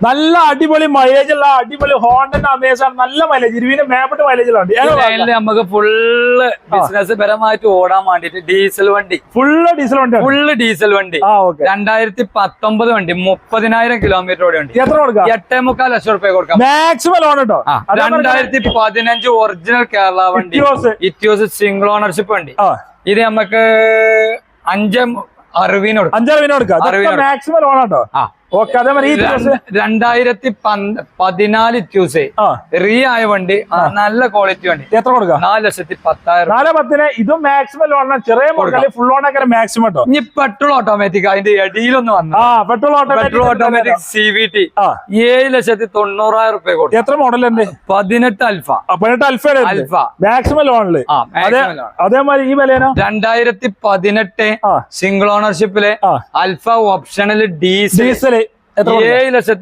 നല്ല അടിപൊളി മൈലേജ് ഉള്ള അടിപൊളി ഹോണ്ടന്റെ അമേസാണ്. നല്ല മൈലേജ്, ഇരുവിന്റെ മേപ്പെട്ട് മൈലേജിലുണ്ട്. നമുക്ക് ഫുള്ള് ബിസിനസ് പരമായിട്ട് ഓടാൻ വേണ്ടിട്ട് ഡീസൽ വണ്ടി, ഫുള്ള് ഡീസൽ വണ്ടി 2019 വണ്ടി 30,000 കിലോമീറ്റർ ഓടി വണ്ടി. എത്ര കൊടുക്കാം? 8.25 ലക്ഷം റുപ്യ കൊടുക്കാം മാക്സിമം ലോൺ കേട്ടോ. 2015 ഒറിജിനൽ കേരള വണ്ടി, ഇറ്റിയോസ് സിംഗിൾ ഓണർഷിപ്പ് വണ്ടി. ഇത് നമുക്ക് 5.60 കൊടുക്കാം. മാക്സിമം ലോൺ കേട്ടോ. ഓക്കെ, അതേമാതിരി 2014 ഇറ്റ്യൂസ് റീ ആയ വണ്ടി, നല്ല ക്വാളിറ്റി വണ്ടി. എത്ര കൊടുക്കാം? 4,10,000. 4,10,000. ഇതും മാക്സിമം ലോൺ, ചെറിയ ഫുൾ ലോൺ ഒക്കെ മാക്സിമം കേട്ടോ. ഇനി പെട്രോൾ ഓട്ടോമാറ്റിക് അതിന്റെ ഇടയിലൊന്ന് വന്നു. പെട്രോൾ ഓട്ടോമാറ്റിക് CVT 7,90,000 റുപ്യ കൊടുക്കും. എത്ര മോഡൽ ഉണ്ട്? 18 അൽഫ. 18 അൽഫ മാക്സിമം ലോണില്. അതേമാതിരി ഈ വിലനോ? 2018 സിംഗിൾ ഓണർഷിപ്പില് അൽഫ ഓപ്ഷണൽ ഡീസൽ 7,00,000.